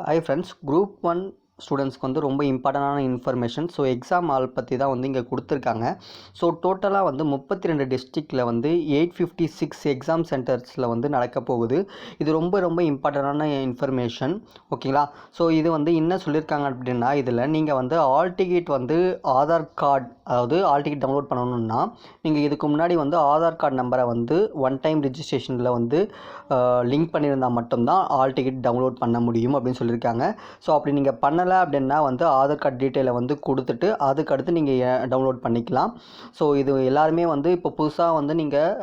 Hi friends, group 1 ஸ்டூடெண்ட்ஸ்க்கு வந்து ரொம்ப இம்பார்ட்டண்டான இன்ஃபர்மேஷன். ஸோ எக்ஸாம் ஹால் பற்றி தான் வந்து இங்கே கொடுத்துருக்காங்க. ஸோ டோட்டலாக வந்து 32 டிஸ்ட்ரிக்டில் வந்து 856 எக்ஸாம் சென்டர்ஸில் வந்து நடக்க போகுது. இது ரொம்ப ரொம்ப இம்பார்ட்டண்டான இன்ஃபர்மேஷன். ஓகேங்களா? ஸோ இது வந்து என்ன சொல்லியிருக்காங்க அப்படின்னா, இதில் நீங்கள் வந்து ஆல் டிக்கெட் வந்து ஆதார் கார்டு, அதாவது ஆல் டிக்கெட் டவுன்லோட் பண்ணணும்னா நீங்கள் இதுக்கு முன்னாடி வந்து ஆதார் கார்டு நம்பரை வந்து ஒன் டைம் ரிஜிஸ்ட்ரேஷனில் வந்து லிங்க் பண்ணியிருந்தால் மட்டும்தான் ஆல் டிக்கெட் டவுன்லோட் பண்ண முடியும் அப்படின்னு சொல்லியிருக்காங்க. ஸோ அப்படி நீங்கள் பண்ணலை அப்படின்னா வந்து ஆதார் கார்டு டீட்டெயிலை வந்து கொடுத்துட்டு அதுக்கடுத்து நீங்கள் டவுன்லோட் பண்ணிக்கலாம். ஸோ இது எல்லாருமே வந்து இப்போ புதுசாக வந்து நீங்கள்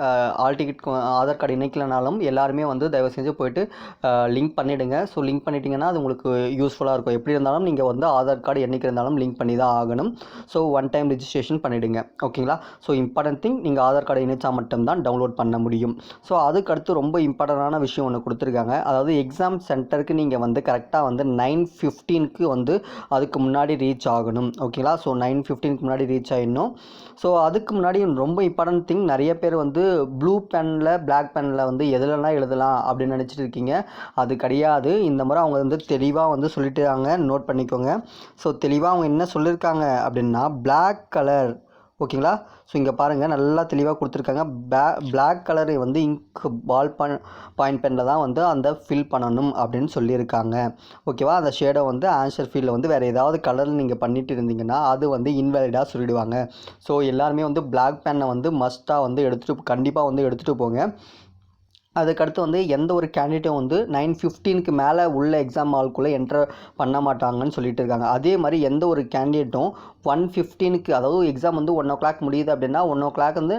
ஆல் டிக்கெட் ஆதார் கார்டு இணைக்கலனாலும் எல்லாருமே வந்து தயவு செஞ்சு போயிட்டு லிங்க் பண்ணிவிடுங்க. ஸோ லிங்க் பண்ணிட்டீங்கன்னா அது உங்களுக்கு யூஸ்ஃபுல்லாக இருக்கும். எப்படி இருந்தாலும் நீங்கள் வந்து ஆதார் கார்டு என்றைக்கு இருந்தாலும் லிங்க் பண்ணி தான் ஆகணும். ஸோ ஒன் டைம் ரிஜிஸ்ட்ரேஷன் பண்ணிவிடுங்க. ஓகேங்களா? ஸோ இம்பார்ட்டன்ட் திங், நீங்கள் ஆதார் கார்டை இணைச்சா மட்டும்தான் டவுன்லோட் பண்ண முடியும். ஸோ அதுக்கடுத்து ரொம்ப இம்பார்ட்டண்டான விஷயம் ஒன்று கொடுத்துருக்காங்க. அதாவது எக்ஸாம் சென்டருக்கு நீங்கள் வந்து கரெக்டாக வந்து 9:15 வந்து அதுக்கு முன்னாடி ரீச் ஆகணும். ஓகேங்களா? ஸோ 9:15 முன்னாடி ரீச் ஆகிடணும். ஸோ அதுக்கு முன்னாடி ரொம்ப இம்பார்ட்டன்ட் திங், நிறைய பேர் வந்து ப்ளூ பெனில் பிளாக் பெனில் வந்து எதுலலாம் எழுதலாம் அப்படின்னு நினச்சிட்டு இருக்கீங்க. அது கிடையாது. இந்த முறை அவங்க வந்து தெளிவாக வந்து சொல்லிட்டாங்க, நோட் பண்ணிக்கோங்க. ஸோ தெளிவாக அவங்க என்ன சொல்லியிருக்காங்க அப்படின்னா, பிளாக் கலர். ஓகேங்களா? ஸோ இங்கே பாருங்கள், நல்லா தெளிவாக கொடுத்துருக்காங்க. பிளாக் கலரை வந்து இங்க் பால் பாயிண்ட் பெனில் தான் வந்து அந்த ஃபில் பண்ணணும் அப்படின்னு சொல்லியிருக்காங்க. ஓகேவா? அந்த ஷேடை வந்து ஆன்சர் ஃபீல்டில் வந்து வேறு ஏதாவது கலரில் நீங்கள் பண்ணிட்டு இருந்தீங்கன்னா அது வந்து இன்வேலிடாக சொல்லிடுவாங்க. ஸோ எல்லாருமே வந்து பிளாக் பென்னை வந்து மஸ்ட்டாக வந்து கண்டிப்பாக வந்து எடுத்துகிட்டு போங்க. அதுக்கடுத்து வந்து எந்த ஒரு கேண்டிடேட்டும் வந்து 9:15 மேலே உள்ள எக்ஸாம் ஹால்குள்ளே என்டர் பண்ண மாட்டாங்கன்னு சொல்லிட்டு இருக்காங்க. அதே மாதிரி எந்த ஒரு கேண்டிடேட்டும் 1:15, அதாவது எக்ஸாம் வந்து 1:00 முடியுது அப்படின்னா 1:00 வந்து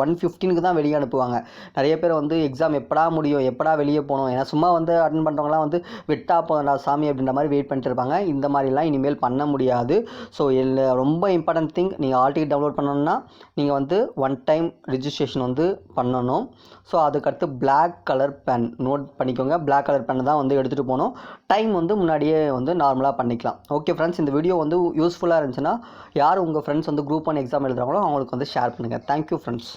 1:15 தான் வெளியே அனுப்புவாங்க. நிறைய பேர் வந்து எக்ஸாம் எப்படா முடியும், எப்படா வெளியே போகணும், ஏன்னா சும்மா வந்து அட்டன் பண்ணுறவங்களாம் வந்து விட்டா போதா சாமி அப்படின்ற மாதிரி வெயிட் பண்ணிட்டு இருப்பாங்க. இந்த மாதிரிலாம் இனிமேல் பண்ண முடியாது. ஸோ ரொம்ப இம்பார்ட்டன்ட் திங், நீங்கள் ஆல் டிக்கெட் டவுன்லோட் பண்ணணும்னா நீங்கள் வந்து ஒன் டைம் ரிஜிஸ்ட்ரேஷன் வந்து பண்ணணும். ஸோ அதுக்கடுத்து பிளாக் கலர் பென் நோட் பண்ணிக்கோங்க. பிளாக் கலர் பென் தான் வந்து எடுத்துகிட்டு போகணும். டைம் வந்து முன்னாடியே வந்து நார்மலாக பண்ணிக்கலாம். ஓகே ஃப்ரெண்ட்ஸ், இந்த வீடியோ வந்து யூஸ்ஃபுல்லாக இருந்துச்சுன்னா யார் உங்கள் ஃப்ரெண்ட்ஸ் வந்து குரூப் 1 எக்ஸாம் எழுதுகிறாங்களோ அவங்களுக்கு வந்து ஷேர் பண்ணுங்கள். Thank you friends.